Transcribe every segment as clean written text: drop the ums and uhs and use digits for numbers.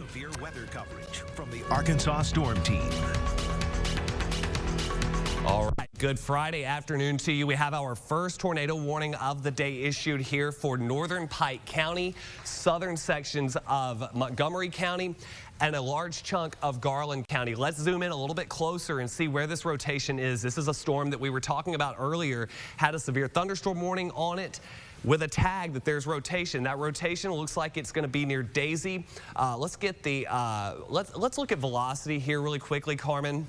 Severe weather coverage from the Arkansas Storm Team. All right, good Friday afternoon to you. We have our first tornado warning of the day issued here for northern Pike County, southern sections of Montgomery County, and a large chunk of Garland County. Let's zoom in a little bit closer and see where this rotation is. This is a storm that we were talking about earlier, had a severe thunderstorm warning on it with a tag that there's rotation. That rotation looks like it's going to be near Daisy. Let's get the let's look at velocity here really quickly, Carmen,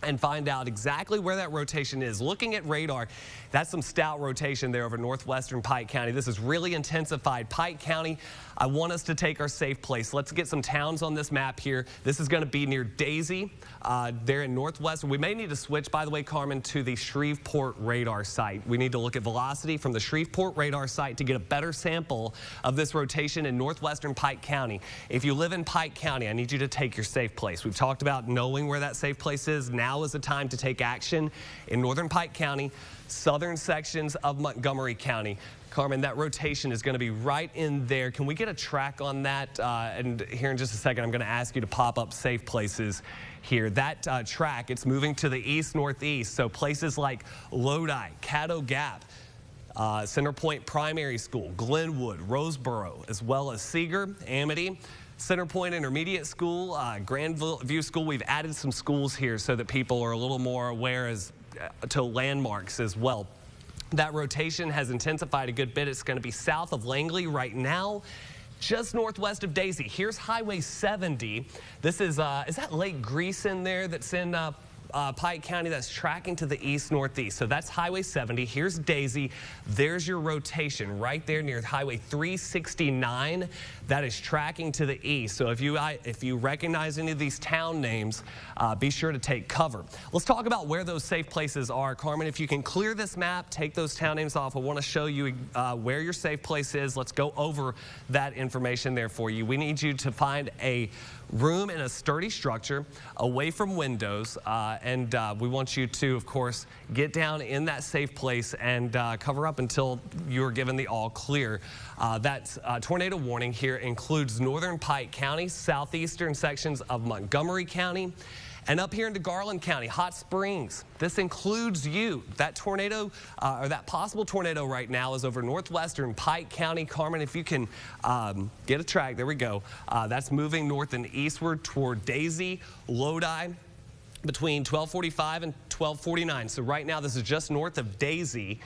and find out exactly where that rotation is. Looking at radar, that's some stout rotation there over northwestern Pike County. This is really intensified. Pike County, I want us to take our safe place. Let's get some towns on this map here. This is going to be near Daisy, there in northwest. We may need to switch, by the way, Carmen, to the Shreveport radar site. We need to look at velocity from the Shreveport radar site to get a better sample of this rotation in northwestern Pike County. If you live in Pike County, I need you to take your safe place. We've talked about knowing where that safe place is. Now is the time to take action in northern Pike County, southern sections of Montgomery County. Carmen, that rotation is going to be right in there. Can we get a track on that? And here in just a second, I'm going to ask you to pop up safe places here. That track, it's moving to the east-northeast, so places like Lodi, Caddo Gap, Center Point Primary School, Glenwood, Roseboro, as well as Seeger, Amity, Center Point Intermediate School, Grandview School. We've added some schools here so that people are a little more aware as to landmarks as well. That rotation has intensified a good bit. It's going to be south of Langley right now, just northwest of Daisy. Here's Highway 70. This is that Lake Greason there that's in Pike County that's tracking to the east-northeast. So that's Highway 70. Here's Daisy. There's your rotation right there near Highway 369. That is tracking to the east. So if you recognize any of these town names, be sure to take cover. Let's talk about where those safe places are. Carmen, if you can clear this map, take those town names off. I want to show you where your safe place is. Let's go over that information there for you. We need you to find a room in a sturdy structure away from windows, and we want you to, of course, get down in that safe place and cover up until you're given the all clear. That tornado warning here includes northern Pike County, southeastern sections of Montgomery County, and up here into Garland County, Hot Springs. This includes you. That tornado, or that possible tornado right now is over northwestern Pike County. Carmen, if you can get a track, there we go. That's moving north and eastward toward Daisy, Lodi, between 1245 and 1249. So right now, this is just north of Daisy.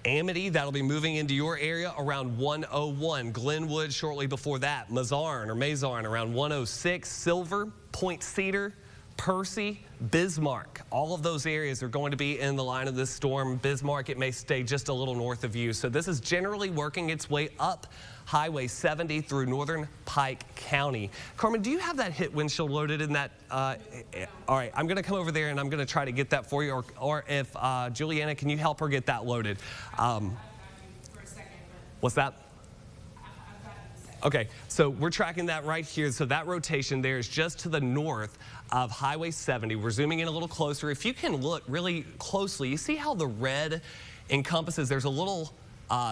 Amity, that'll be moving into your area around 101. Glenwood shortly before that. Mazarn around 106. Silver, Point Cedar, Percy, Bismarck. All of those areas are going to be in the line of this storm. Bismarck, it may stay just a little north of you. So this is generally working its way up Highway 70 through northern Pike County. Carmen, do you have that hit windshield loaded in that? All right, I'm going to come over there and I'm going to try to get that for you. Or if Juliana, can you help her get that loaded? What's that? Okay, so we're tracking that right here. So that rotation there is just to the north of Highway 70. We're zooming in a little closer. If you can look really closely, you see how the red encompasses, there's a little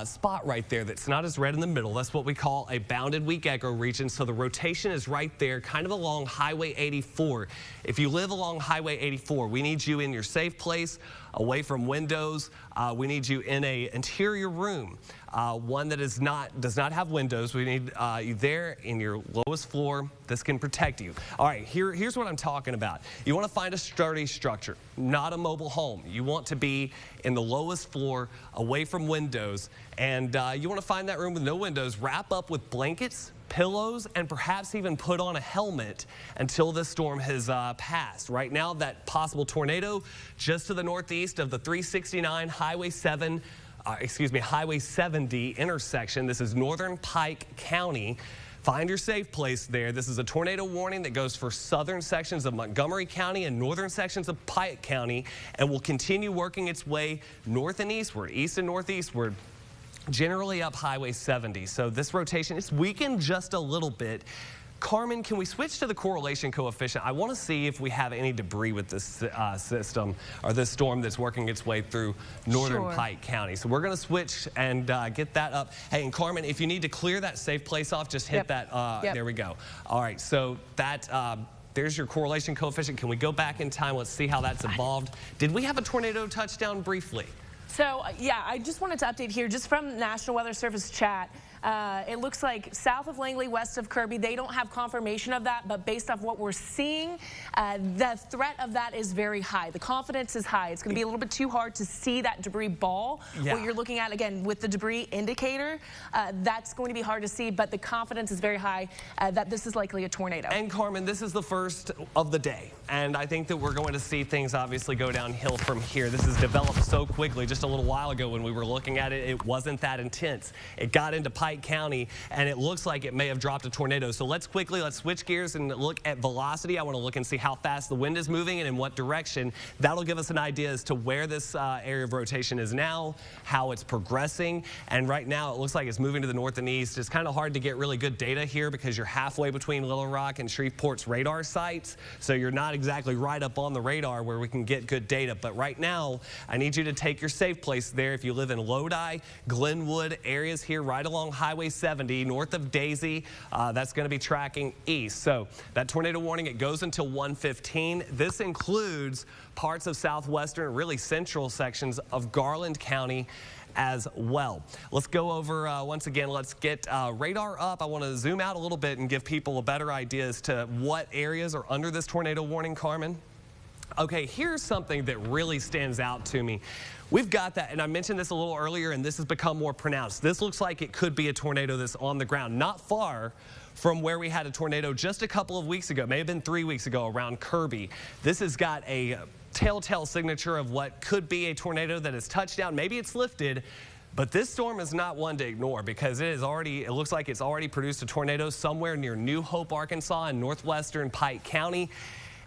spot right there that's not as red in the middle. That's what we call a bounded weak echo region. So the rotation is right there, kind of along Highway 84. If you live along Highway 84, we need you in your safe place, away from windows. We need you in a interior room, one that does not have windows. We need you there in your lowest floor. This can protect you. All right, here's what I'm talking about. You want to find a sturdy structure, not a mobile home. You want to be in the lowest floor, away from windows, and you want to find that room with no windows. Wrap up with blankets, pillows, and perhaps even put on a helmet until this storm has passed. Right now, that possible tornado just to the northeast of the 369 Highway 70 intersection. This is northern Pike County. Find your safe place there. This is a tornado warning that goes for southern sections of Montgomery County and northern sections of Pike County, and will continue working its way north and eastward, east and northeastward, generally up Highway 70. So this rotation, it's weakened just a little bit. Carmen, can we switch to the correlation coefficient? I want to see if we have any debris with this system or this storm that's working its way through northern Pike County. So we're going to switch and get that up. Hey, and Carmen, if you need to clear that safe place off, just hit that. There we go. All right, so that there's your correlation coefficient. Can we go back in time? Let's see how that's evolved. Did we have a tornado touchdown briefly? So, yeah, I just wanted to update here just from National Weather Service chat. It looks like south of Langley, west of Kirby, they don't have confirmation of that, but based off what we're seeing, the threat of that is very high. The confidence is high. It's going to be a little bit too hard to see that debris ball. Yeah. What you're looking at, again, with the debris indicator, that's going to be hard to see, but the confidence is very high that this is likely a tornado. And Carmen, this is the first of the day, and I think that we're going to see things obviously go downhill from here. This has developed so quickly. Just a little while ago when we were looking at it, it wasn't that intense. It got into Pike County, and it looks like it may have dropped a tornado. So let's switch gears and look at velocity. I want to look and see how fast the wind is moving and in what direction. That'll give us an idea as to where this area of rotation is now, how it's progressing, and right now it looks like it's moving to the north and east. It's kind of hard to get really good data here because you're halfway between Little Rock and Shreveport's radar sites, so you're not exactly right up on the radar where we can get good data. But right now, I need you to take your safe place there. If you live in Lodi, Glenwood areas here right along Highway 70 north of Daisy, that's going to be tracking east. So that tornado warning, it goes until 1:15. This includes parts of southwestern, really central sections of Garland County as well. Let's go over once again, let's get radar up. I want to zoom out a little bit and give people a better idea as to what areas are under this tornado warning, Carmen. Okay, here's something that really stands out to me. We've got that, and I mentioned this a little earlier, and this has become more pronounced. This looks like it could be a tornado that's on the ground, not far from where we had a tornado just a couple of weeks ago, may have been 3 weeks ago around Kirby. This has got a telltale signature of what could be a tornado that has touched down. Maybe it's lifted, but this storm is not one to ignore because it looks like it's already produced a tornado somewhere near New Hope, Arkansas in northwestern Pike County.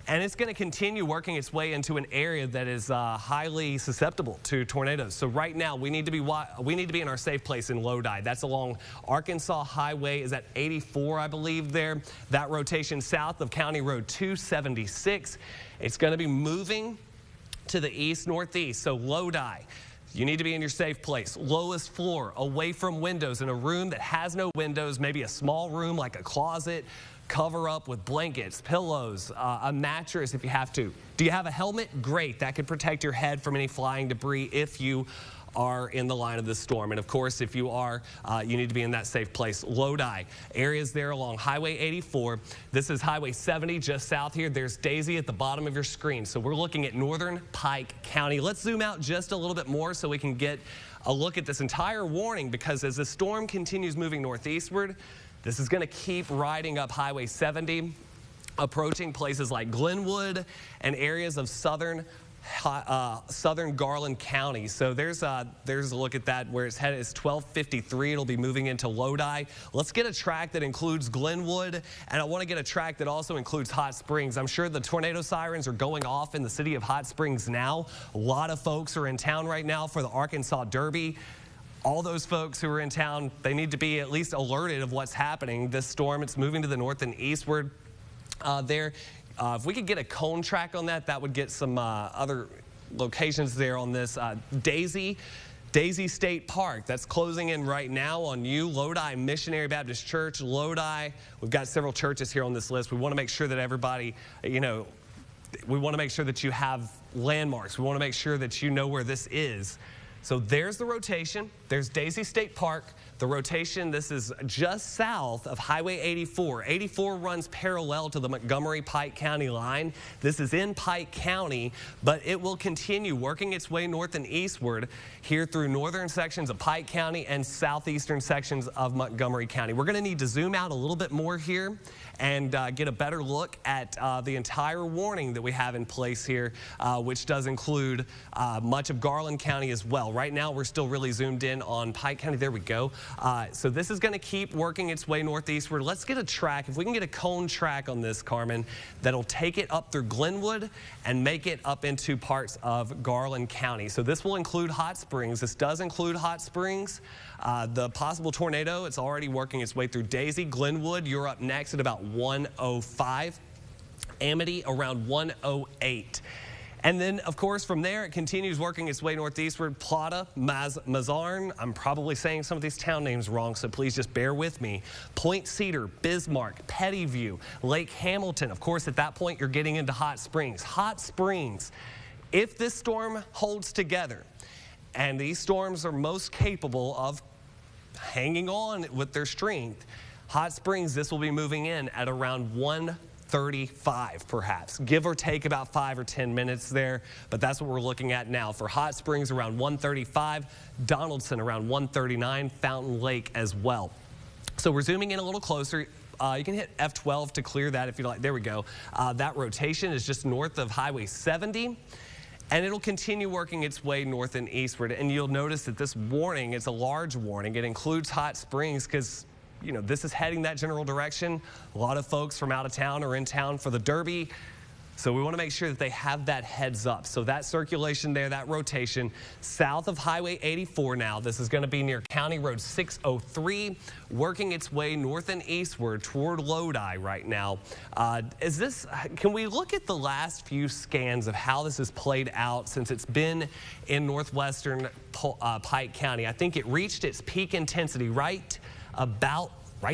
And it's going to continue working its way into an area that is highly susceptible to tornadoes. So right now we need to be in our safe place in Lodi. That's along Arkansas Highway, is at 84, I believe there. That rotation south of County Road 276. It's going to be moving to the east northeast. So Lodi, you need to be in your safe place. Lowest floor, away from windows, in a room that has no windows, maybe a small room like a closet. Cover up with blankets, pillows, a mattress if you have to. Do you have a helmet? Great. That could protect your head from any flying debris if you are in the line of the storm. And of course, if you are, you need to be in that safe place. Lodi, areas there along Highway 84. This is Highway 70 just south here. There's Daisy at the bottom of your screen. So we're looking at northern Pike County. Let's zoom out just a little bit more so we can get a look at this entire warning, because as the storm continues moving northeastward, this is going to keep riding up Highway 70, approaching places like Glenwood and areas of southern Garland County. So there's a look at that where it's headed. It's 1253. It'll be moving into Lodi. Let's get a track that includes Glenwood, and I want to get a track that also includes Hot Springs. I'm sure the tornado sirens are going off in the city of Hot Springs now. A lot of folks are in town right now for the Arkansas Derby. All those folks who are in town, they need to be at least alerted of what's happening. This storm, it's moving to the north and eastward there. If we could get a cone track on that, that would get some other locations there on this. Daisy State Park, that's closing in right now on you. Lodi Missionary Baptist Church, Lodi. We've got several churches here on this list. We want to make sure that everybody, we want to make sure that you have landmarks. We want to make sure that you know where this is. So there's the rotation. There's Daisy State Park. The rotation, this is just south of Highway 84. 84 runs parallel to the Montgomery-Pike County line. This is in Pike County, but it will continue working its way north and eastward here through northern sections of Pike County and southeastern sections of Montgomery County. We're going to need to zoom out a little bit more here and get a better look at the entire warning that we have in place here, which does include much of Garland County as well. Right now, we're still really zoomed in on Pike County. There we go. So this is going to keep working its way northeastward. Let's get a track. If we can get a cone track on this, Carmen, that'll take it up through Glenwood and make it up into parts of Garland County. So this will include Hot Springs. This does include Hot Springs. The possible tornado, it's already working its way through Daisy. Glenwood, you're up next at about around 105. Amity around 108. And then, of course, from there, it continues working its way northeastward. Plata, Mazarn, I'm probably saying some of these town names wrong, so please just bear with me. Point Cedar, Bismarck, Pettyview, Lake Hamilton. Of course, at that point, you're getting into Hot Springs. Hot Springs, if this storm holds together, and these storms are most capable of hanging on with their strength, Hot Springs, this will be moving in at around 135, perhaps, give or take about 5 or 10 minutes there, but that's what we're looking at now. For Hot Springs, around 135, Donaldson around 139, Fountain Lake as well. So we're zooming in a little closer. You can hit F12 to clear that if you like. There we go. That rotation is just north of Highway 70. And it'll continue working its way north and eastward. And you'll notice that this warning is a large warning. It includes Hot Springs because, you know, this is heading that general direction. A lot of folks from out of town are in town for the Derby. So we want to make sure that they have that heads up. So that circulation there, that rotation, south of Highway 84 now. This is going to be near County Road 603, working its way north and eastward toward Lodi right now. Can we look at the last few scans of how this has played out since it's been in northwestern Pike County? I think it reached its peak intensity right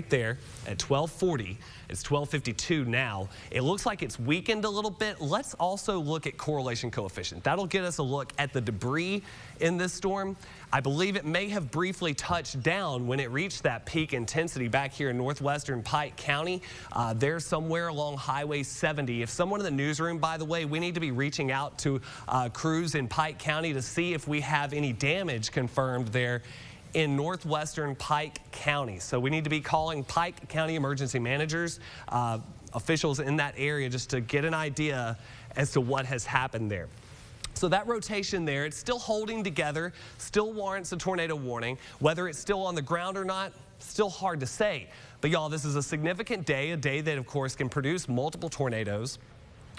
there at 1240. It's 1252 now. It looks like it's weakened a little bit. Let's also look at correlation coefficient. That'll get us a look at the debris in this storm. I believe it may have briefly touched down when it reached that peak intensity back here in northwestern Pike County. There's somewhere along Highway 70. If someone in the newsroom, by the way, we need to be reaching out to crews in Pike County to see if we have any damage confirmed there in northwestern Pike County. So we need to be calling Pike County emergency managers, officials in that area, just to get an idea as to what has happened there. So that rotation there, it's still holding together, still warrants a tornado warning. Whether it's still on the ground or not, still hard to say. But y'all, this is a significant day, a day that of course can produce multiple tornadoes.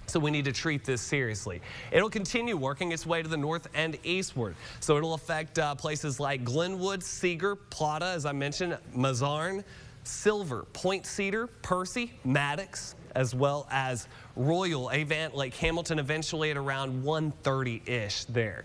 So we need to treat this seriously. It'll continue working its way to the north and eastward. So it'll affect places like Glenwood, Seeger, Plata, as I mentioned, Mazarn, Silver, Point Cedar, Percy, Maddox, as well as Royal, Avant, Lake Hamilton, eventually at around 130-ish there.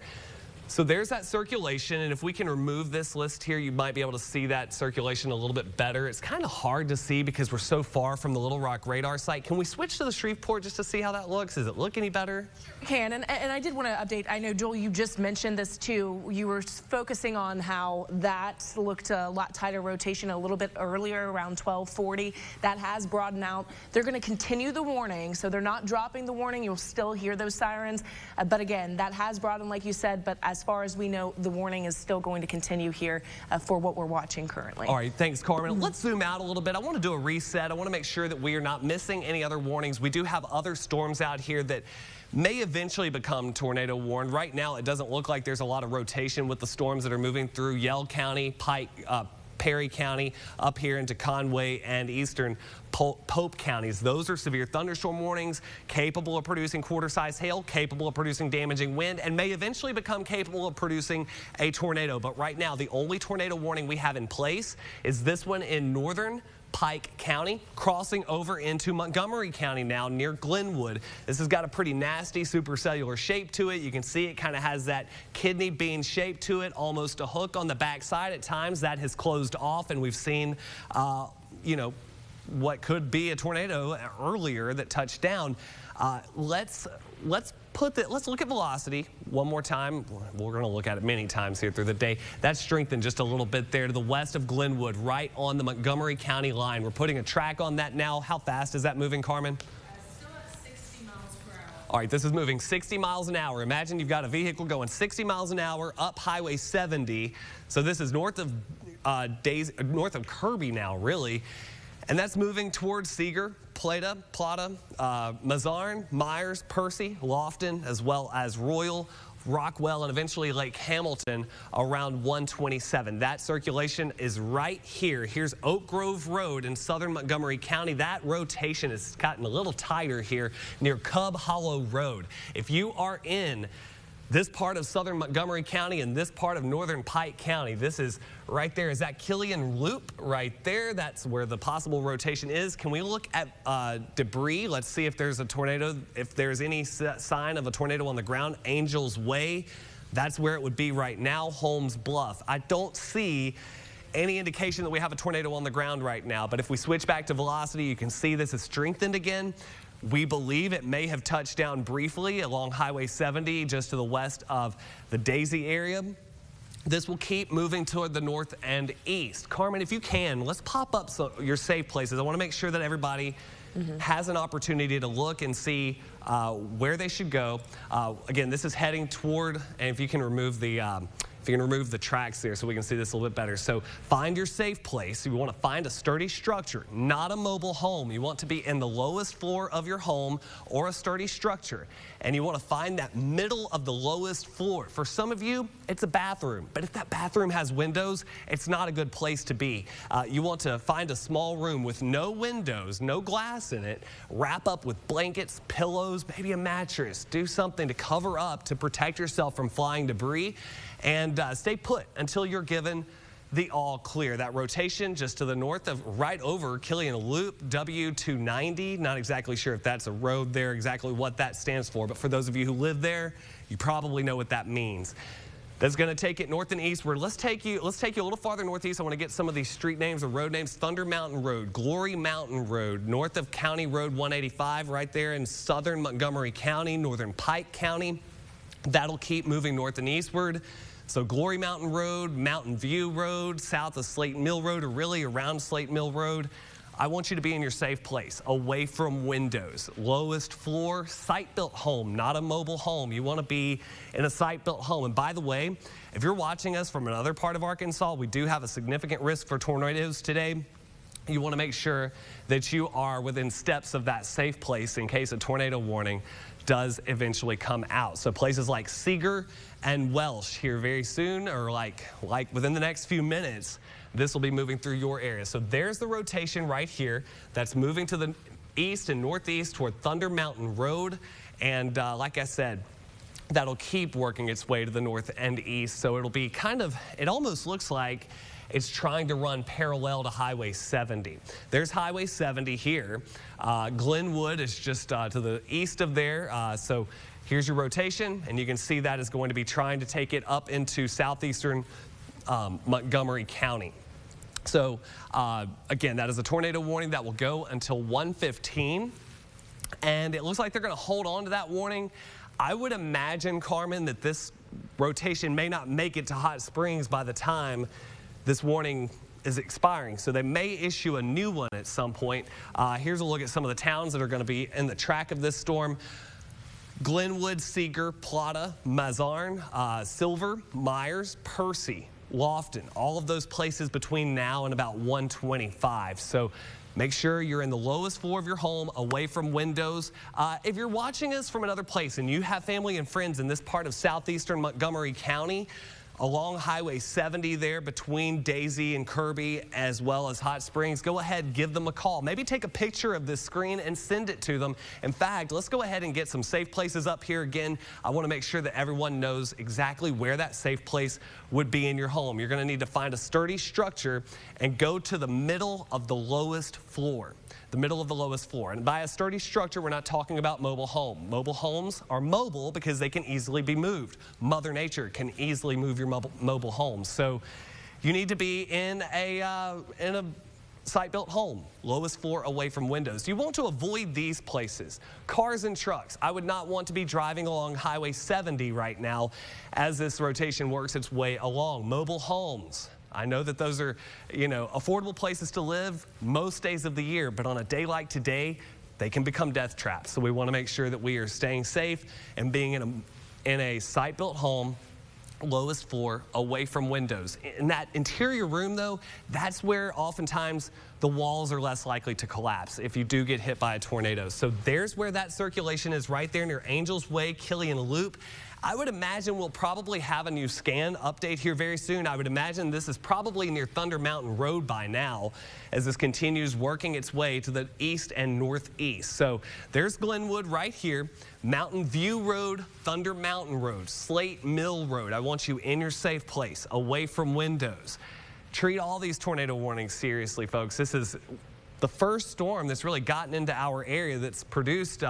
So there's that circulation, and if we can remove this list here, you might be able to see that circulation a little bit better. It's kind of hard to see because we're so far from the Little Rock radar site. Can we switch to the Shreveport just to see how that looks? Does it look any better? Sure can, and I did want to update. I know, Joel, you just mentioned this too. You were focusing on how that looked a lot tighter rotation a little bit earlier, around 1240. That has broadened out. They're going to continue the warning, so they're not dropping the warning. You'll still hear those sirens, but again, that has broadened, like you said, but as far as we know, the warning is still going to continue here for what we're watching currently. All right, thanks, Carmen. Let's zoom out a little bit. I want to do a reset. I want to make sure that we are not missing any other warnings. We do have other storms out here that may eventually become tornado warned. Right now, it doesn't look like there's a lot of rotation with the storms that are moving through Yell County, Pike, Perry County, up here into Conway and eastern Pope counties. Those are severe thunderstorm warnings, capable of producing quarter-size hail, capable of producing damaging wind, and may eventually become capable of producing a tornado. But right now, the only tornado warning we have in place is this one in northern Pike County, crossing over into Montgomery County now near Glenwood. This has got a pretty nasty supercellular shape to it. You can see it kind of has that kidney bean shape to it, almost a hook on the backside at times. That has closed off, and we've seen, you know, what could be a tornado earlier that touched down. Let's look at velocity one more time. We're going to look at it many times here through the day. That's strengthened just a little bit there to the west of Glenwood, right on the Montgomery County line. We're putting a track on that now. How fast is that moving, Carmen? Still at 60 miles per hour. All right, this is moving 60 miles an hour. Imagine you've got a vehicle going 60 miles an hour up Highway 70. So this is north of Kirby now, really. And that's moving towards Seeger, Plata, Mazarn, Myers, Percy, Lofton, as well as Royal, Rockwell, and eventually Lake Hamilton around 127. That circulation is right here. Here's Oak Grove Road in southern Montgomery County. That rotation has gotten a little tighter here near Cub Hollow Road. If you are in This part of southern Montgomery County and this part of northern Pike County. This is right there. Is that Killian Loop right there? That's where the possible rotation is. Can we look at debris? Let's see if there's a tornado, if there's any sign of a tornado on the ground. Angels Way, that's where it would be right now. Holmes Bluff. I don't see any indication that we have a tornado on the ground right now, but if we switch back to velocity, you can see this is strengthened again. We believe it may have touched down briefly along Highway 70 just to the west of the Daisy area. This will keep moving toward the north and east. Carmen, if you can, let's pop up your safe places. I want to make sure that everybody has an opportunity to look and see where they should go. Again, this is heading toward, and if you can remove the tracks there so we can see this a little bit better. So find your safe place. You want to find a sturdy structure, not a mobile home. You want to be in the lowest floor of your home or a sturdy structure. And you want to find that middle of the lowest floor. For some of you, it's a bathroom. But if that bathroom has windows, it's not a good place to be. You want to find a small room with no windows, no glass in it. Wrap up with blankets, pillows, maybe a mattress. Do something to cover up to protect yourself from flying debris. And stay put until you're given the all clear. That rotation just to the north of right over Killian Loop, W290. Not exactly sure if that's a road there, exactly what that stands for. But for those of you who live there, you probably know what that means. That's going to take it north and eastward. Let's take you a little farther northeast. I want to get some of these street names or road names. Thunder Mountain Road, Glory Mountain Road, north of County Road 185, right there in southern Montgomery County, northern Pike County. That'll keep moving north and eastward. So Glory Mountain Road, Mountain View Road, south of Slate Mill Road, or really around Slate Mill Road. I want you to be in your safe place, away from windows. Lowest floor, site-built home, not a mobile home. You want to be in a site-built home. And by the way, if you're watching us from another part of Arkansas, we do have a significant risk for tornadoes today. You want to make sure that you are within steps of that safe place in case a tornado warning does eventually come out. So places like Seeger and Welsh here very soon, or like within the next few minutes, this will be moving through your area. So there's the rotation right here that's moving to the east and northeast toward Thunder Mountain Road. And like I said, that'll keep working its way to the north and east. So it'll be it almost looks like it's trying to run parallel to Highway 70. There's Highway 70 here. Glenwood is just to the east of there. So here's your rotation, and you can see that is going to be trying to take it up into southeastern Montgomery County. So again, that is a tornado warning that will go until 1:15, and it looks like they're going to hold on to that warning. I would imagine, Carmen, that this rotation may not make it to Hot Springs by the time this warning is expiring, so they may issue a new one at some point. Here's a look at some of the towns that are going to be in the track of this storm. Glenwood, Seeger, Plata, Mazarn, Silver, Myers, Percy, Lofton, all of those places between now and about 1:25. So make sure you're in the lowest floor of your home, away from windows. If you're watching us from another place and you have family and friends in this part of southeastern Montgomery County, along Highway 70 there between Daisy and Kirby as well as Hot Springs, go ahead, give them a call. Maybe take a picture of this screen and send it to them. In fact, let's go ahead and get some safe places up here again. I want to make sure that everyone knows exactly where that safe place would be in your home. You're going to need to find a sturdy structure and go to the middle of the lowest floor. The middle of the lowest floor. And by a sturdy structure, we're not talking about mobile home. Mobile homes are mobile because they can easily be moved. Mother Nature can easily move your mobile homes. So you need to be in a site-built home, lowest floor away from windows. You want to avoid these places. Cars and trucks. I would not want to be driving along Highway 70 right now as this rotation works its way along. Mobile homes. I know that those are, affordable places to live most days of the year, but on a day like today, they can become death traps. So we want to make sure that we are staying safe and being in a site-built home, lowest floor, away from windows. In that interior room, though, that's where oftentimes the walls are less likely to collapse if you do get hit by a tornado. So there's where that circulation is, right there near Angels Way, Killian Loop. I would imagine we'll probably have a new scan update here very soon. I would imagine this is probably near Thunder Mountain Road by now as this continues working its way to the east and northeast. So there's Glenwood right here, Mountain View Road, Thunder Mountain Road, Slate Mill Road. I want you in your safe place, away from windows. Treat all these tornado warnings seriously, folks. This is the first storm that's really gotten into our area that's produced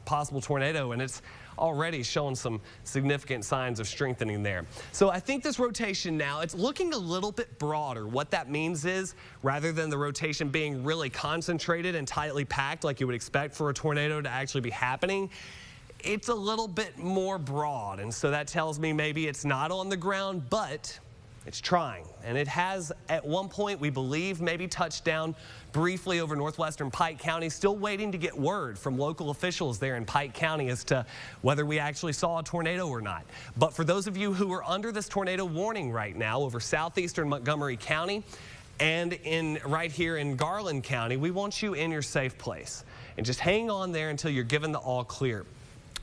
possible tornado, and it's already showing some significant signs of strengthening there. So I think this rotation now, it's looking a little bit broader. What that means is, rather than the rotation being really concentrated and tightly packed like you would expect for a tornado to actually be happening, it's a little bit more broad. And so that tells me maybe it's not on the ground, but it's trying, and it has at one point, we believe, maybe touched down briefly over northwestern Pike County. Still waiting to get word from local officials there in Pike County as to whether we actually saw a tornado or not. But for those of you who are under this tornado warning right now over southeastern Montgomery County and right here in Garland County, we want you in your safe place. And just hang on there until you're given the all clear.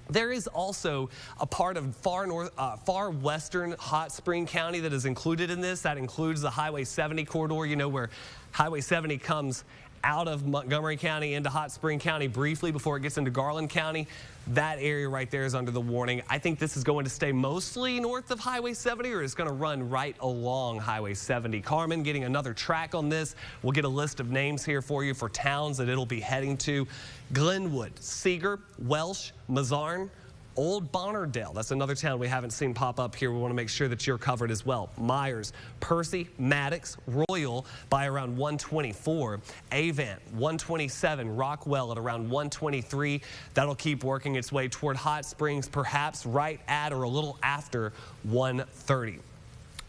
There is also a part of far western Hot Spring County that is included in this. That includes the Highway 70 corridor, you know, where Highway 70 comes out of Montgomery County into Hot Spring County briefly before it gets into Garland County. That area right there is under the warning. I think this is going to stay mostly north of Highway 70, or it's going to run right along Highway 70. Carmen getting another track on this. We'll get a list of names here for you for towns that it'll be heading to. Glenwood, Seeger, Welsh, Mazarn, Old Bonnerdale. That's another town we haven't seen pop up here. We want to make sure that you're covered as well. Myers, Percy, Maddox, Royal by around 124. Avant, 127. Rockwell at around 123. That'll keep working its way toward Hot Springs, perhaps right at or a little after 130.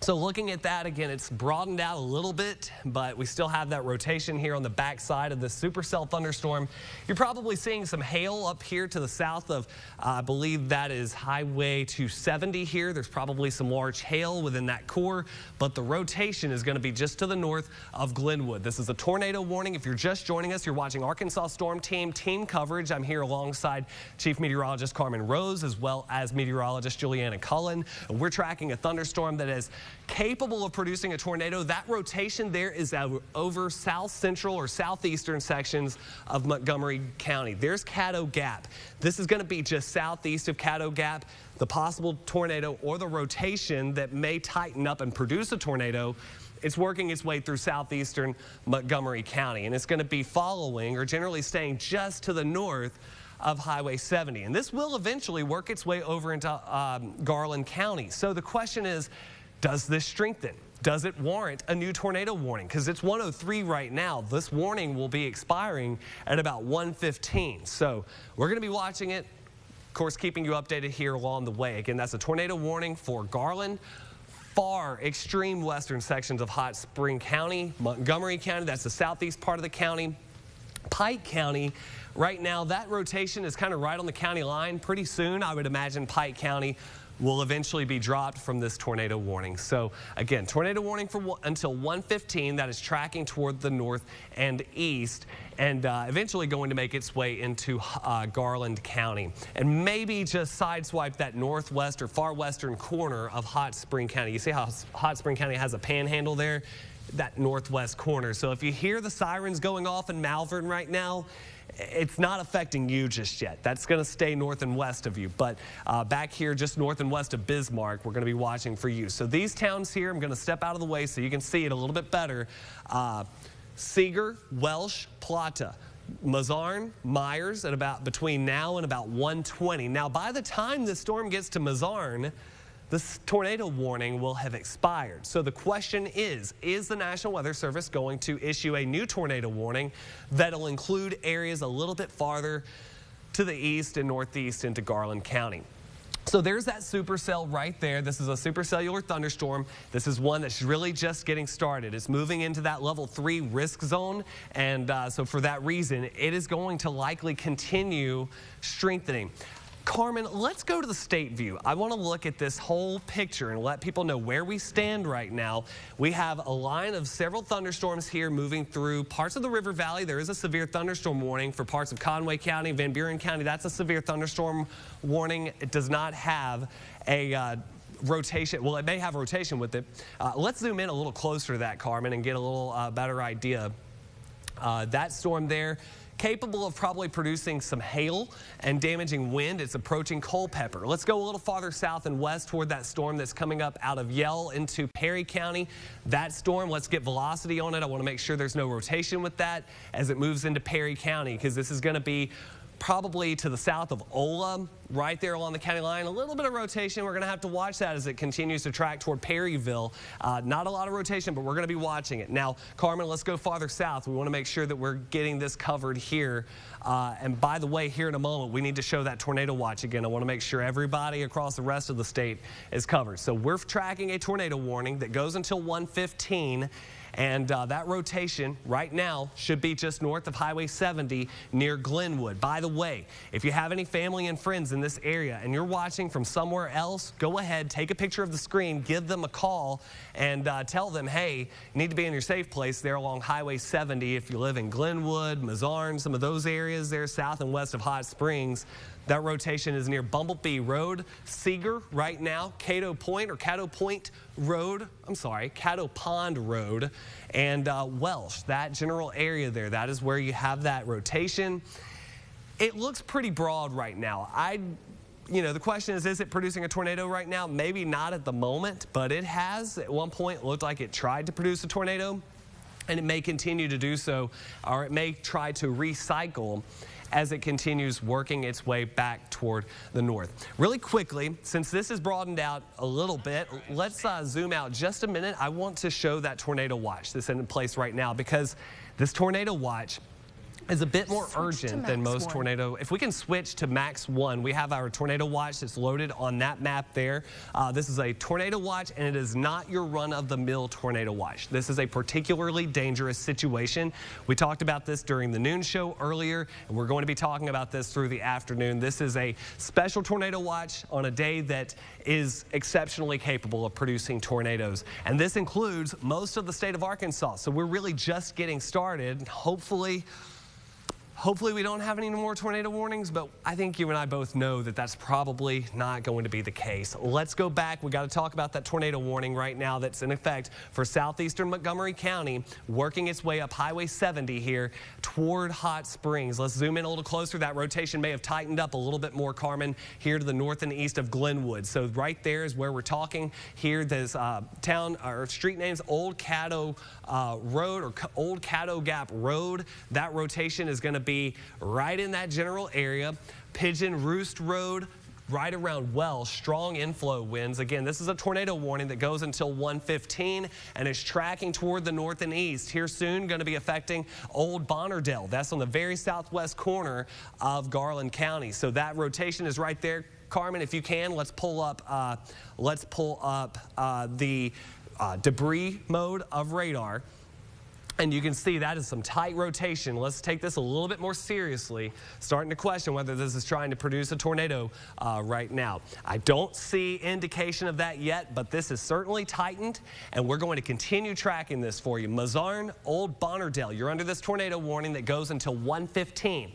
So looking at that, again, it's broadened out a little bit, but we still have that rotation here on the backside of the supercell thunderstorm. You're probably seeing some hail up here to the south of, I believe that is Highway 270 here. There's probably some large hail within that core, but the rotation is going to be just to the north of Glenwood. This is a tornado warning. If you're just joining us, you're watching Arkansas Storm Team coverage. I'm here alongside Chief Meteorologist Carmen Rose, as well as meteorologist Juliana Cullen. We're tracking a thunderstorm that is capable of producing a tornado. That rotation there is over south central or southeastern sections of Montgomery County. There's Caddo Gap. This is going to be just southeast of Caddo Gap. The possible tornado or the rotation that may tighten up and produce a tornado, it's working its way through southeastern Montgomery County, and it's going to be following or generally staying just to the north of Highway 70. And this will eventually work its way over into Garland County. So the question is, does this strengthen? Does it warrant a new tornado warning? Because it's 103 right now. This warning will be expiring at about 1:15. So we're going to be watching it, of course, keeping you updated here along the way. Again, that's a tornado warning for Garland, far extreme western sections of Hot Spring County, Montgomery County, that's the southeast part of the county, Pike County. Right now, that rotation is kind of right on the county line. Pretty soon, I would imagine Pike County will eventually be dropped from this tornado warning. So again, tornado warning for until 1:15. That is tracking toward the north and east, and eventually going to make its way into Garland County, and maybe just sideswipe that northwest or far western corner of Hot Spring County. You see how Hot Spring County has a panhandle there? That northwest corner. So if you hear the sirens going off in Malvern right now, it's not affecting you just yet. That's going to stay north and west of you. But back here, just north and west of Bismarck, we're going to be watching for you. So these towns here, I'm going to step out of the way so you can see it a little bit better. Seeger, Welsh, Plata, Mazarn, Myers at about between now and about 1:20. Now, by the time this storm gets to Mazarn, this tornado warning will have expired. So the question is the National Weather Service going to issue a new tornado warning that'll include areas a little bit farther to the east and northeast into Garland County? So there's that supercell right there. This is a supercellular thunderstorm. This is one that's really just getting started. It's moving into that level 3 risk zone, and so for that reason, it is going to likely continue strengthening. Carmen, let's go to the state view. I want to look at this whole picture and let people know where we stand right now. We have a line of several thunderstorms here moving through parts of the River Valley. There is a severe thunderstorm warning for parts of Conway County, Van Buren County. That's a severe thunderstorm warning. It does not have a rotation. Well, it may have rotation with it. Let's zoom in a little closer to that, Carmen, and get a little better idea. That storm there, capable of probably producing some hail and damaging wind. It's approaching Culpeper. Let's go a little farther south and west toward that storm that's coming up out of Yell into Perry County. That storm, let's get velocity on it. I want to make sure there's no rotation with that as it moves into Perry County, because this is going to be probably to the south of Ola, right there along the county line. A little bit of rotation. We're going to have to watch that as it continues to track toward Perryville. Not a lot of rotation, but we're going to be watching it. Now, Carmen, let's go farther south. We want to make sure that we're getting this covered here. And by the way, here in a moment, we need to show that tornado watch again. I want to make sure everybody across the rest of the state is covered. So we're tracking a tornado warning that goes until 1:15. And that rotation right now should be just north of Highway 70 near Glenwood. By the way, if you have any family and friends in this area and you're watching from somewhere else, go ahead, take a picture of the screen, give them a call, and tell them, hey, you need to be in your safe place there along Highway 70 if you live in Glenwood, Mazarn, some of those areas there south and west of Hot Springs. That rotation is near Bumblebee Road, Seeger right now, Caddo Pond Road, and Welsh, that general area there. That is where you have that rotation. It looks pretty broad right now. The question is it producing a tornado right now? Maybe not at the moment, but it has. At one point, it looked like it tried to produce a tornado, and it may continue to do so, or it may try to recycle as it continues working its way back toward the north. Really quickly, since this is broadened out a little bit, let's zoom out just a minute. I want to show that tornado watch that's in place right now, because this tornado watch is a bit more urgent than most tornado. If we can switch to Max 1, we have our tornado watch that's loaded on that map there. This is a tornado watch, and it is not your run-of-the-mill tornado watch. This is a particularly dangerous situation. We talked about this during the noon show earlier, and we're going to be talking about this through the afternoon. This is a special tornado watch on a day that is exceptionally capable of producing tornadoes. And this includes most of the state of Arkansas. So we're really just getting started. Hopefully we don't have any more tornado warnings, but I think you and I both know that that's probably not going to be the case. Let's go back. We got to talk about that tornado warning right now that's in effect for southeastern Montgomery County, working its way up Highway 70 here toward Hot Springs. Let's zoom in a little closer. That rotation may have tightened up a little bit more, Carmen, here to the north and east of Glenwood. So right there is where we're talking here. There's town or street names, Old Caddo Road or Old Caddo Gap Road. That rotation is going to be right in that general area. Pigeon Roost Road, right around Welsh. Strong inflow winds. Again, this is a tornado warning that goes until 1:15 and is tracking toward the north and east. Here soon, going to be affecting Old Bonnerdale. That's on the very southwest corner of Garland County. So that rotation is right there. Carmen, if you can, let's pull up the debris mode of radar. And you can see that is some tight rotation. Let's take this a little bit more seriously, starting to question whether this is trying to produce a tornado right now. I don't see indication of that yet, but this is certainly tightened, and we're going to continue tracking this for you. Mazarn, Old Bonnerdale, you're under this tornado warning that goes until 1:15.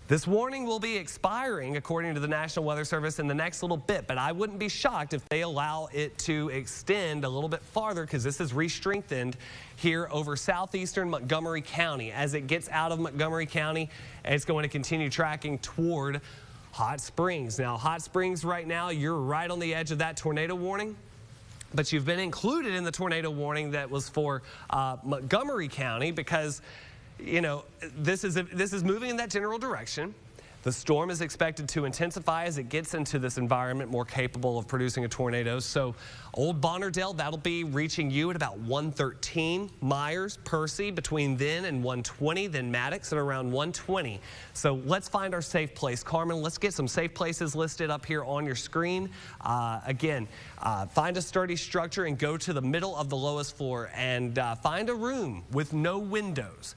This warning will be expiring, according to the National Weather Service, in the next little bit, but I wouldn't be shocked if they allow it to extend a little bit farther, because this is re-strengthened here over southeastern Montgomery County. As it gets out of Montgomery County, it's going to continue tracking toward Hot Springs. Now, Hot Springs right now, you're right on the edge of that tornado warning, but you've been included in the tornado warning that was for Montgomery County, because this is moving in that general direction. The storm is expected to intensify as it gets into this environment more capable of producing a tornado. So Old Bonnerdale, that'll be reaching you at about 113. Myers, Percy between then and 120. Then Maddox at around 120. So let's find our safe place. Carmen, let's get some safe places listed up here on your screen. Again, find a sturdy structure and go to the middle of the lowest floor and find a room with no windows.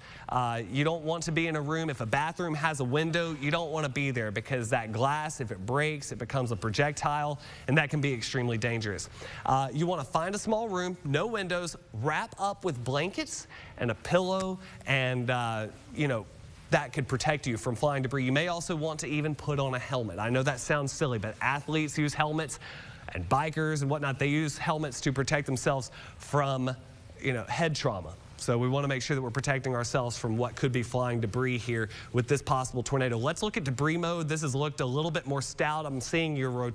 You don't want to be in a room. If a bathroom has a window, you don't want want to be there because that glass, if it breaks, it becomes a projectile, and that can be extremely dangerous. You want to find a small room, no windows, wrap up with blankets and a pillow, and that could protect you from flying debris. You may also want to even put on a helmet. I know that sounds silly, but athletes use helmets, and bikers and whatnot, they use helmets to protect themselves from, head trauma. So we want to make sure that we're protecting ourselves from what could be flying debris here with this possible tornado. Let's look at debris mode. This has looked a little bit more stout. I'm seeing your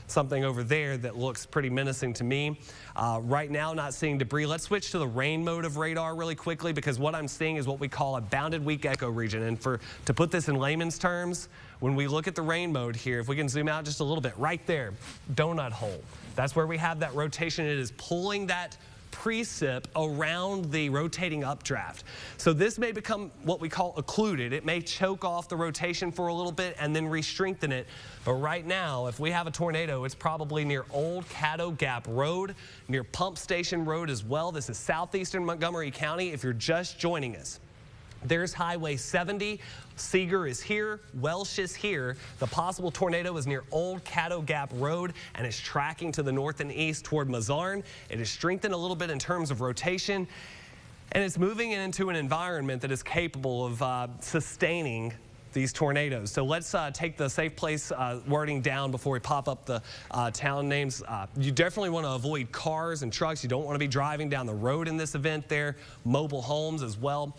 something over there that looks pretty menacing to me. Right now, not seeing debris. Let's switch to the rain mode of radar really quickly, because what I'm seeing is what we call a bounded weak echo region. And to put this in layman's terms, when we look at the rain mode here, if we can zoom out just a little bit, right there, donut hole. That's where we have that rotation. It is pulling that precip around the rotating updraft. So this may become what we call occluded. It may choke off the rotation for a little bit and then re-strengthen it. But right now, if we have a tornado, it's probably near Old Caddo Gap Road, near Pump Station Road as well. This is southeastern Montgomery County if you're just joining us. There's Highway 70. Seeger is here. Welsh is here. The possible tornado is near Old Caddo Gap Road and is tracking to the north and east toward Mazarn. It is strengthened a little bit in terms of rotation, and it's moving into an environment that is capable of sustaining these tornadoes. So let's take the safe place wording down before we pop up the town names. You definitely want to avoid cars and trucks. You don't want to be driving down the road in this event there. Mobile homes as well.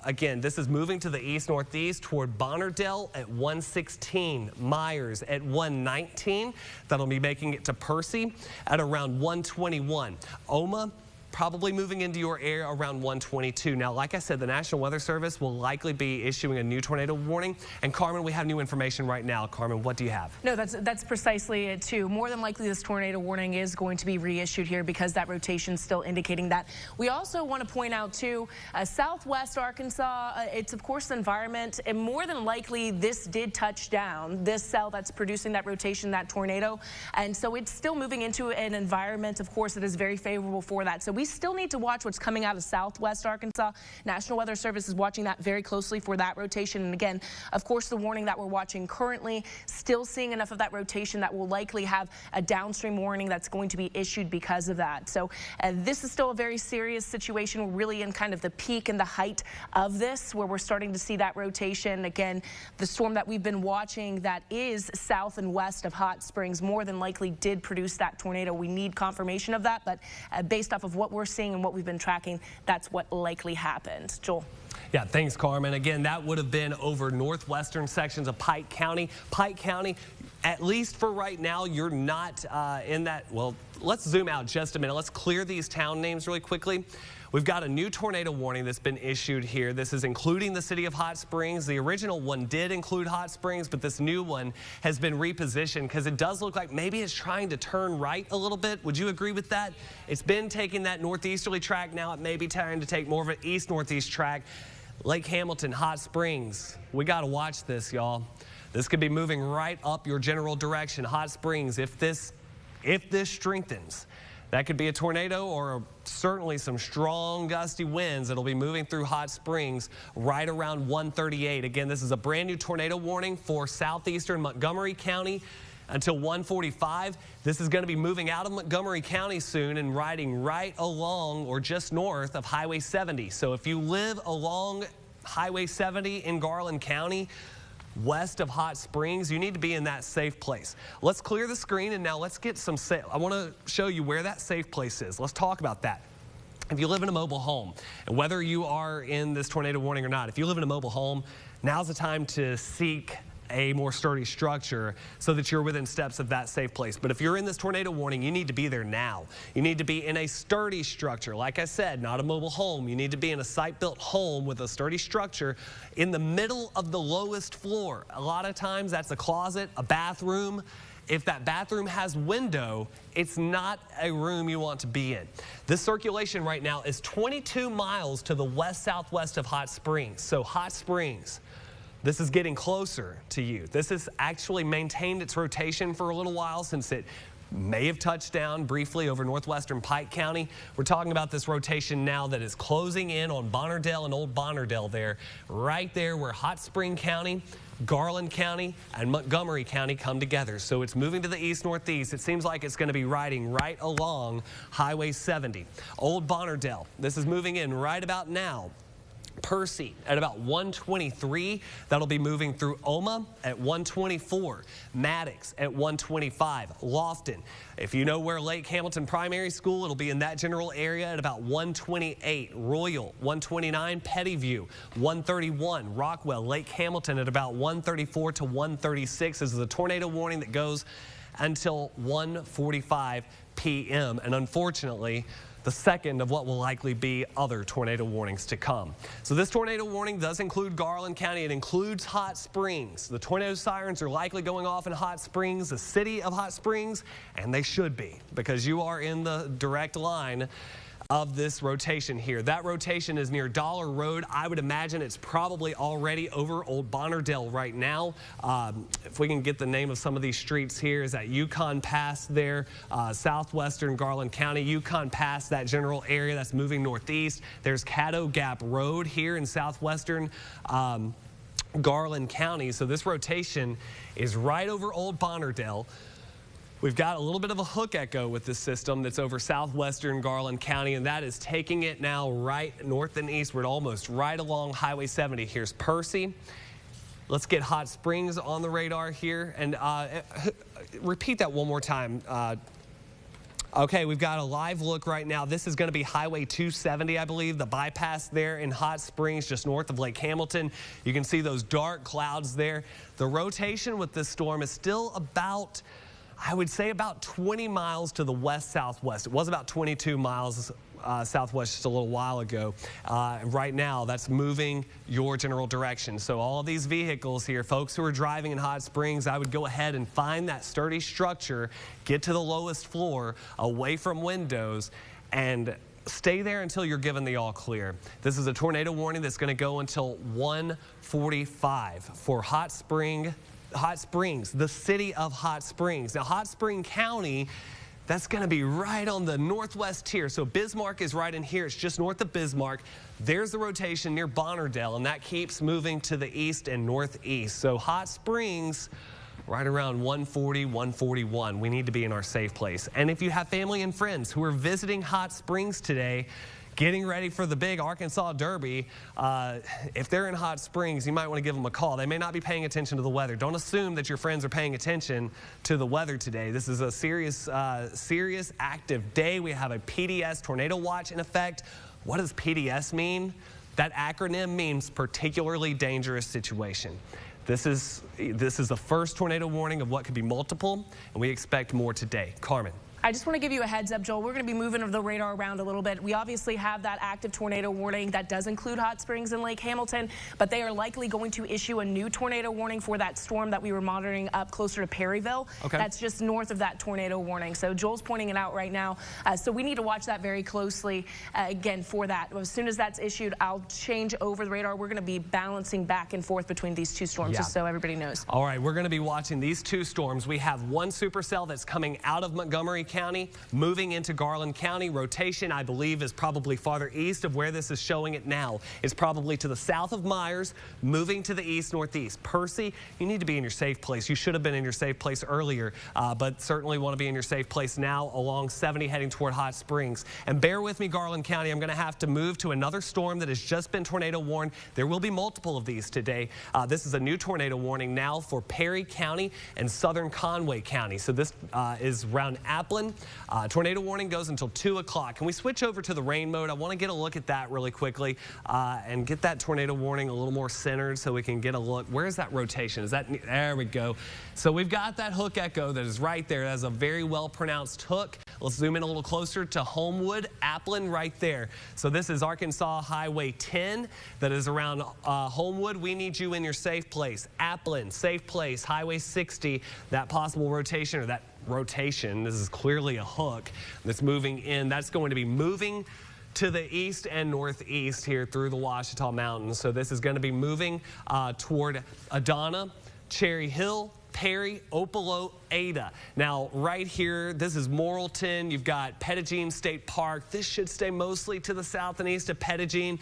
Again, this is moving to the east-northeast toward Bonnerdale at 116, Myers at 119. That'll be making it to Percy at around 121. Oma probably moving into your area around 122. Now, like I said, the National Weather Service will likely be issuing a new tornado warning. And Carmen, we have new information right now. Carmen, what do you have? No, that's precisely it too. More than likely, this tornado warning is going to be reissued here because that rotation is still indicating that. We also want to point out too, southwest Arkansas, it's of course the environment, and more than likely this did touch down, this cell that's producing that rotation, that tornado. And so it's still moving into an environment, of course, that is very favorable for that. So we still need to watch what's coming out of southwest Arkansas. National Weather Service is watching that very closely for that rotation. And again, of course, the warning that we're watching currently, still seeing enough of that rotation that will likely have a downstream warning that's going to be issued because of that. So this is still a very serious situation. We're really in kind of the peak and the height of this, where we're starting to see that rotation. Again, the storm that we've been watching that is south and west of Hot Springs more than likely did produce that tornado. We need confirmation of that, but based off of what we're seeing and what we've been tracking, that's what likely happened. Joel. Yeah, thanks, Carmen. Again, that would have been over northwestern sections of Pike County. Pike County, at least for right now, you're not in that. Well, let's zoom out just a minute. Let's clear these town names really quickly. We've got a new tornado warning that's been issued here. This is including the city of Hot Springs. The original one did include Hot Springs, but this new one has been repositioned because it does look like maybe it's trying to turn right a little bit. Would you agree with that? It's been taking that northeasterly track. Now it may be trying to take more of an east-northeast track. Lake Hamilton, Hot Springs. We got to watch this, y'all. This could be moving right up your general direction. Hot Springs, if this strengthens, that could be a tornado or certainly some strong gusty winds that'll be moving through Hot Springs right around 138. Again, this is a brand new tornado warning for southeastern Montgomery County until 145. This is going to be moving out of Montgomery County soon and riding right along or just north of Highway 70. So if you live along Highway 70 in Garland County, west of Hot Springs, you need to be in that safe place. Let's clear the screen and now let's get some I want to show you where that safe place is. Let's talk about that. If you live in a mobile home, and whether you are in this tornado warning or not, if you live in a mobile home, now's the time to seek a more sturdy structure so that you're within steps of that safe place. But if you're in this tornado warning, you need to be there now. You need to be in a sturdy structure. Like I said, not a mobile home. You need to be in a site-built home with a sturdy structure in the middle of the lowest floor. A lot of times that's a closet, a bathroom. If that bathroom has window, it's not a room you want to be in. This circulation right now is 22 miles to the west-southwest of Hot Springs. So Hot Springs, this is getting closer to you. This has actually maintained its rotation for a little while since it may have touched down briefly over northwestern Pike County. We're talking about this rotation now that is closing in on Bonnerdale and Old Bonnerdale there, right there where Hot Spring County, Garland County and Montgomery County come together. So it's moving to the east-northeast. It seems like it's going to be riding right along Highway 70. Old Bonnerdale, this is moving in right about now. Percy at about 123. That'll be moving through Oma at 124. Maddox at 125. Lofton. If you know where Lake Hamilton Primary School, it'll be in that general area at about 128. Royal 129. Pettyview 131. Rockwell, Lake Hamilton at about 134 to 136. This is a tornado warning that goes until 1:45 p.m. and unfortunately the second of what will likely be other tornado warnings to come. So this tornado warning does include Garland County. It includes Hot Springs. The tornado sirens are likely going off in Hot Springs, the city of Hot Springs, and they should be because you are in the direct line of this rotation here. That rotation is near Dollar Road. I would imagine it's probably already over Old Bonnerdale right now. If we can get the name of some of these streets here, is that Yukon Pass there, southwestern Garland County, Yukon Pass, that general area that's moving northeast. There's Caddo Gap Road here in southwestern Garland County. So this rotation is right over Old Bonnerdale. We've got a little bit of a hook echo with this system that's over southwestern Garland County, and that is taking it now right north and eastward, almost right along Highway 70. Here's Percy. Let's get Hot Springs on the radar here, and repeat that one more time. Okay, we've got a live look right now. This is going to be Highway 270, I believe, the bypass there in Hot Springs, just north of Lake Hamilton. You can see those dark clouds there. The rotation with this storm is still about, I would say, about 20 miles to the west-southwest. It was about 22 miles southwest just a little while ago. Right now, that's moving your general direction. So all of these vehicles here, folks who are driving in Hot Springs, I would go ahead and find that sturdy structure, get to the lowest floor, away from windows, and stay there until you're given the all clear. This is a tornado warning that's going to go until 1:45 for Hot Springs, the city of Hot Springs. Now, Hot Spring County, that's going to be right on the northwest tier. So Bismarck is right in here. It's just north of Bismarck. There's the rotation near Bonnerdale, and that keeps moving to the east and northeast. So Hot Springs, right around 140, 141. We need to be in our safe place. And if you have family and friends who are visiting Hot Springs today, getting ready for the big Arkansas Derby, if they're in Hot Springs, you might want to give them a call. They may not be paying attention to the weather. Don't assume that your friends are paying attention to the weather today. This is a serious active day. We have a PDS tornado watch in effect. What does PDS mean? That acronym means particularly dangerous situation. This is the first tornado warning of what could be multiple, and we expect more today. Carmen. I just want to give you a heads up, Joel. We're going to be moving the radar around a little bit. We obviously have that active tornado warning that does include Hot Springs and Lake Hamilton, but they are likely going to issue a new tornado warning for that storm that we were monitoring up closer to Perryville. Okay. That's just north of that tornado warning. So Joel's pointing it out right now. So we need to watch that very closely again for that. As soon as that's issued, I'll change over the radar. We're going to be balancing back and forth between these two storms, just so everybody knows. All right, we're going to be watching these two storms. We have one supercell that's coming out of Montgomery County, moving into Garland County. Rotation, I believe, is probably farther east of where this is showing it now. It's probably to the south of Myers, moving to the east-northeast. Percy, you need to be in your safe place. You should have been in your safe place earlier, but certainly want to be in your safe place now along 70 heading toward Hot Springs. And bear with me, Garland County, I'm going to have to move to another storm that has just been tornado warned. There will be multiple of these today. This is a new tornado warning now for Perry County and southern Conway County. So this is around Applin. Tornado warning goes until 2 o'clock. Can we switch over to the rain mode? I want to get a look at that really quickly and get that tornado warning a little more centered so we can get a look. Where is that rotation? Is that, there we go. So we've got that hook echo that is right there. That's a very well pronounced hook. Let's zoom in a little closer to Homewood, Applin right there. So this is Arkansas Highway 10 that is around Homewood. We need you in your safe place. Applin, safe place. Highway 60, that possible rotation or that rotation. This is clearly a hook that's moving in. That's going to be moving to the east and northeast here through the Ouachita Mountains. So this is going to be moving toward Adana, Cherry Hill, Perry, Opelo, Ada. Now, right here, this is Morrilton. You've got Pettagene State Park. This should stay mostly to the south and east of Pettagene.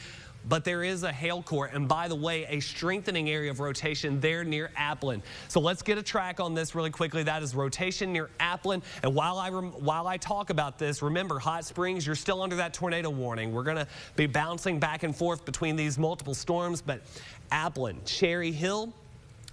but there is a hail core, and by the way, a strengthening area of rotation there near Applin. So let's get a track on this really quickly. That is rotation near Applin. And while I talk about this, remember, Hot Springs, you're still under that tornado warning. We're going to be bouncing back and forth between these multiple storms, but Applin, Cherry Hill,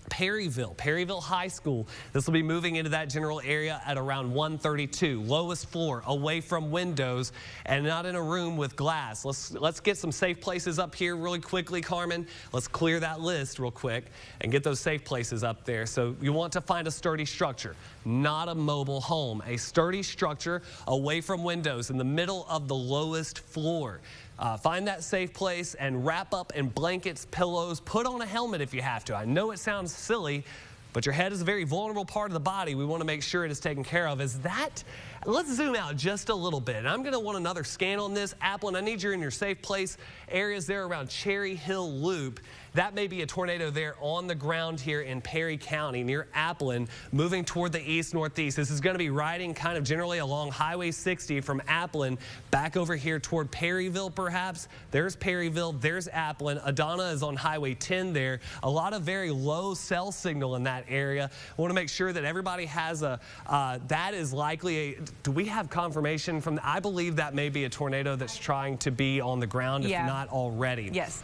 Perryville High School. This will be moving into that general area at around 132. Lowest floor, away from windows, and not in a room with glass. Let's get some safe places up here really quickly, Carmen. Let's clear that list real quick and get those safe places up there. So you want to find a sturdy structure, not a mobile home. A sturdy structure away from windows in the middle of the lowest floor. Find that safe place and wrap up in blankets, pillows, put on a helmet if you have to. I know it sounds silly, but your head is a very vulnerable part of the body. We want to make sure it is taken care of. Let's zoom out just a little bit. And I'm going to want another scan on this. Applin, I need you in your safe place areas there around Cherry Hill Loop. That may be a tornado there on the ground here in Perry County near Applin, moving toward the east-northeast. This is going to be riding kind of generally along Highway 60 from Applin back over here toward Perryville, perhaps. There's Perryville, there's Applin. Adana is on Highway 10 there. A lot of very low cell signal in that area. I want to make sure that everybody has that is likely do we have confirmation from, I believe that may be a tornado that's trying to be on the ground, if not already. Yes.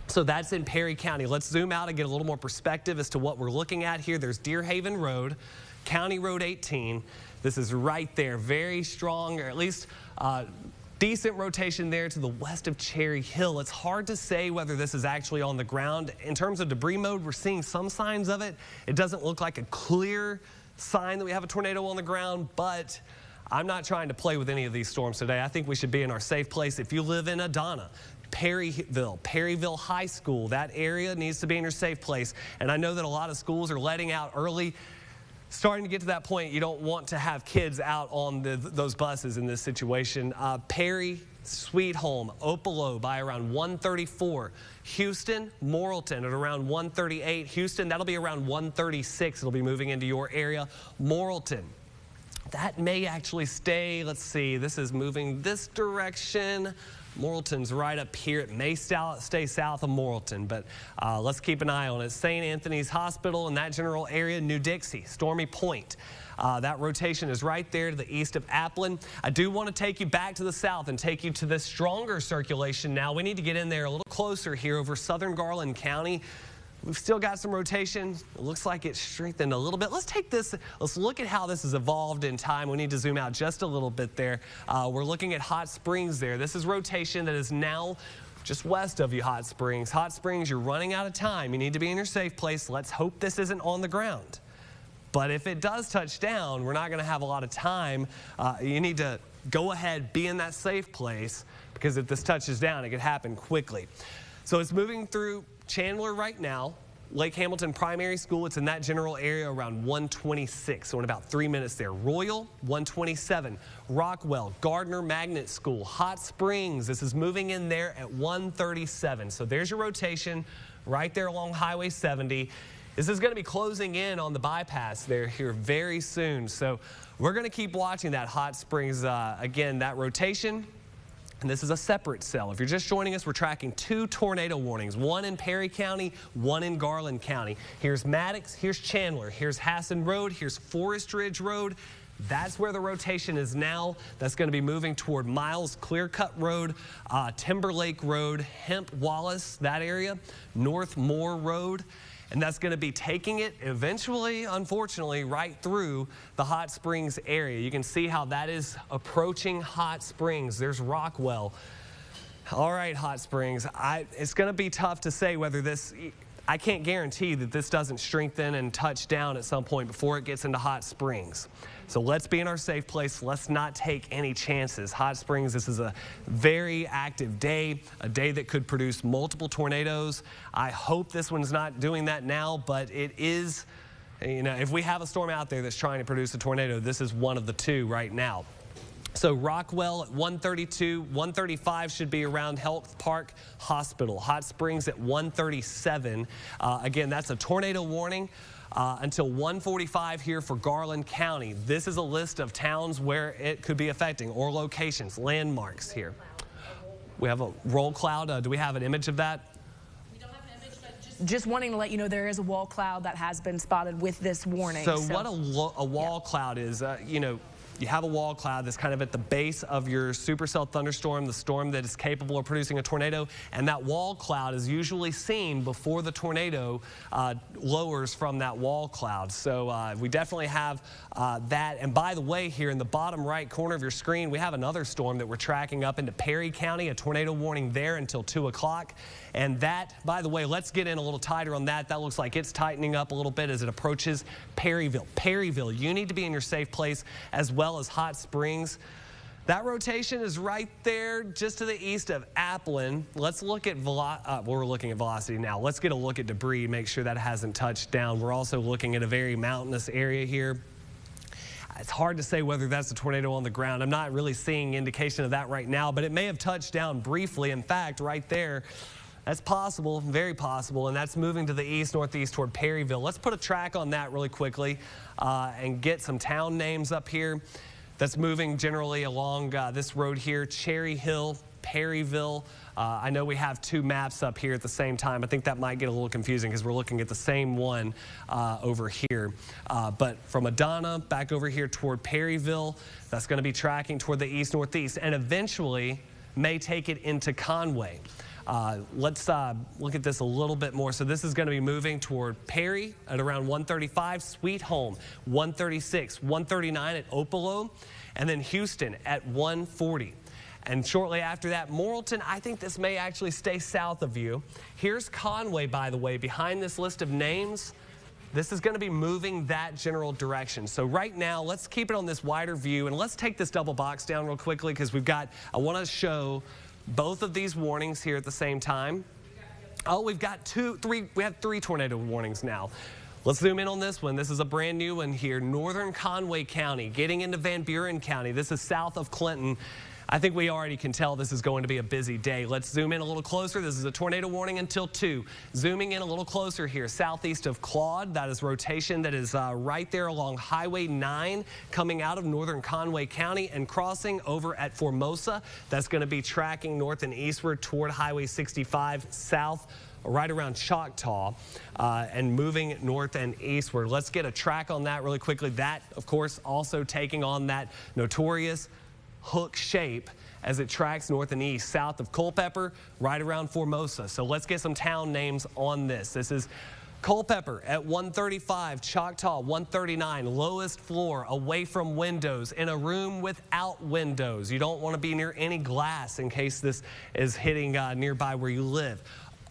So that's in Perry County. Let's zoom out and get a little more perspective as to what we're looking at here. There's Deer Haven Road, County Road 18. This is right there. Very strong, or at least decent rotation there to the west of Cherry Hill. It's hard to say whether this is actually on the ground. In terms of debris mode, we're seeing some signs of it. It doesn't look like a clear sign that we have a tornado on the ground, but I'm not trying to play with any of these storms today. I think we should be in our safe place. If you live in Adana, Perryville High School, that area needs to be in your safe place. And I know that a lot of schools are letting out early. Starting to get to that point, you don't want to have kids out on those buses in this situation. Perry, Sweet Home, Opelo by around 134. Houston, Morrilton at around 138. Houston, that'll be around 136. It'll be moving into your area. Morrilton, that may actually stay. Let's see, this is moving this direction. Morrilton's right up here. It may stay south of Morrilton, but let's keep an eye on it. St. Anthony's Hospital in that general area, New Dixie, Stormy Point. That rotation is right there to the east of Applin. I do want to take you back to the south and take you to the stronger circulation now. We need to get in there a little closer here over southern Garland County. We've still got some rotation. It looks like it's strengthened a little bit. Let's take this. Let's look at how this has evolved in time. We need to zoom out just a little bit there. We're looking at Hot Springs there. This is rotation that is now just west of you, Hot Springs. Hot Springs, you're running out of time. You need to be in your safe place. Let's hope this isn't on the ground. But if it does touch down, we're not going to have a lot of time. You need to go ahead, be in that safe place, because if this touches down, it could happen quickly. So it's moving through Chandler right now. Lake Hamilton Primary School, it's in that general area around 126, so in about 3 minutes there. Royal, 127. Rockwell, Gardner Magnet School, Hot Springs, this is moving in there at 137. So there's your rotation right there along Highway 70. This is going to be closing in on the bypass there here very soon. So we're going to keep watching that Hot Springs, again, that rotation. And this is a separate cell. If you're just joining us, we're tracking 2 tornado warnings, one in Perry County, one in Garland County. Here's Maddox, here's Chandler, here's Hassan Road, here's Forest Ridge Road. That's where the rotation is now. That's going to be moving toward Miles Clearcut Road, Timberlake Road, Hemp Wallace, that area, North Moore Road. And that's going to be taking it eventually, unfortunately, right through the Hot Springs area. You can see how that is approaching Hot Springs. There's Rockwell. All right, Hot Springs. It's going to be tough to say whether this, I can't guarantee that this doesn't strengthen and touch down at some point before it gets into Hot Springs. So let's be in our safe place. Let's not take any chances. Hot Springs, this is a very active day, a day that could produce multiple tornadoes. I hope this one's not doing that now, but it is, you know, if we have a storm out there that's trying to produce a tornado, this is one of the 2 right now. So Rockwell at 132, 135 should be around Health Park Hospital. Hot Springs at 137. Again, that's a tornado warning. Until 1:45 here for Garland County. This is a list of towns where it could be affecting, or locations, landmarks here. We have a roll cloud. Do we have an image of that? We don't have an image, but just wanting to let you know there is a wall cloud that has been spotted with this warning. So what a wall cloud is, you know, you have a wall cloud that's kind of at the base of your supercell thunderstorm, the storm that is capable of producing a tornado, and that wall cloud is usually seen before the tornado lowers from that wall cloud. So we definitely have that. And by the way, here in the bottom right corner of your screen, we have another storm that we're tracking up into Perry County, a tornado warning there until 2 o'clock. And that, by the way, let's get in a little tighter on that. That looks like it's tightening up a little bit as it approaches Perryville. Perryville, you need to be in your safe place, as well as Hot Springs. That rotation is right there just to the east of Applin. Let's look at we're looking at velocity now. Let's get a look at debris, make sure that hasn't touched down. We're also looking at a very mountainous area here. It's hard to say whether that's a tornado on the ground. I'm not really seeing indication of that right now, but it may have touched down briefly. In fact, right there, that's possible, very possible, and that's moving to the east, northeast toward Perryville. Let's put a track on that really quickly and get some town names up here. That's moving generally along this road here, Cherry Hill, Perryville. I know we have two maps up here at the same time. I think that might get a little confusing because we're looking at the same one over here. But from Adana back over here toward Perryville, that's going to be tracking toward the east, northeast, and eventually may take it into Conway. Let's look at this a little bit more. So this is going to be moving toward Perry at around 135, Sweet Home 136, 139 at Opelo, and then Houston at 140. And shortly after that, Morrilton, I think this may actually stay south of you. Here's Conway, by the way, behind this list of names. This is going to be moving that general direction. So right now, let's keep it on this wider view, and let's take this double box down real quickly because I want to show both of these warnings here at the same time. Oh, we have three tornado warnings now. Let's zoom in on this one. This is a brand new one here. Northern Conway County, getting into Van Buren County. This is south of Clinton. I think we already can tell this is going to be a busy day. Let's zoom in a little closer. This is a tornado warning until 2. Zooming in a little closer here, southeast of Claude. That is rotation that is right there along Highway 9 coming out of Northern Conway County and crossing over at Formosa. That's going to be tracking north and eastward toward Highway 65 south, right around Choctaw, and moving north and eastward. Let's get a track on that really quickly. That, of course, also taking on that notorious hook shape as it tracks north and east, south of Culpeper, right around Formosa. So let's get some town names on this. This is Culpeper at 135, Choctaw 139, lowest floor, away from windows, in a room without windows. You don't want to be near any glass in case this is hitting nearby where you live.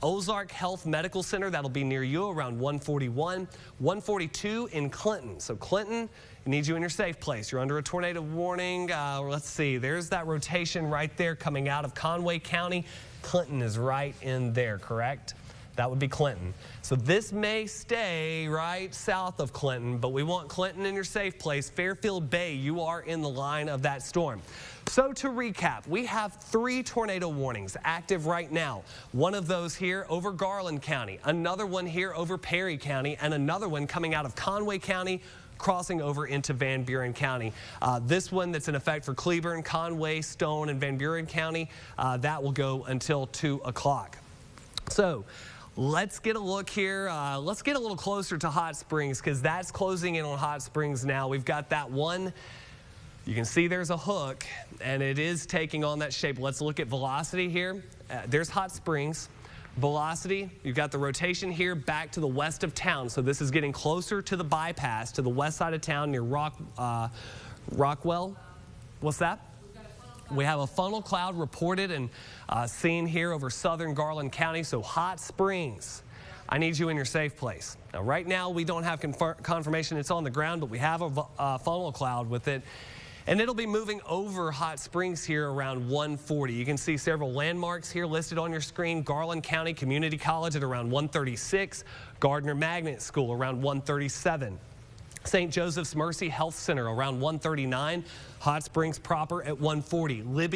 Ozark Health Medical Center, that'll be near you around 141, 142 in Clinton. So Clinton, it needs you in your safe place. You're under a tornado warning. Let's see, there's that rotation right there coming out of Conway County. Clinton is right in there, correct? That would be Clinton. So this may stay right south of Clinton, but we want Clinton in your safe place. Fairfield Bay, you are in the line of that storm. So to recap, we have 3 tornado warnings active right now. One of those here over Garland County, another one here over Perry County, and another one coming out of Conway County, crossing over into Van Buren County. This one that's in effect for Cleburne, Conway, Stone, and Van Buren County, that will go until 2 o'clock. So let's get a look here. Let's get a little closer to Hot Springs because that's closing in on Hot Springs now. We've got that one. You can see there's a hook, and it is taking on that shape. Let's look at velocity here. There's Hot Springs. Velocity, you've got the rotation here back to the west of town. So this is getting closer to the bypass, to the west side of town near Rockwell. What's that? We have a funnel cloud reported and seen here over southern Garland County. So Hot Springs, I need you in your safe place. Now, right now, we don't have confirmation it's on the ground, but we have a funnel cloud with it. And it'll be moving over Hot Springs here around 140. You can see several landmarks here listed on your screen. Garland County Community College at around 136. Gardner Magnet School around 137. St. Joseph's Mercy Health Center around 139. Hot Springs proper at 140. Libby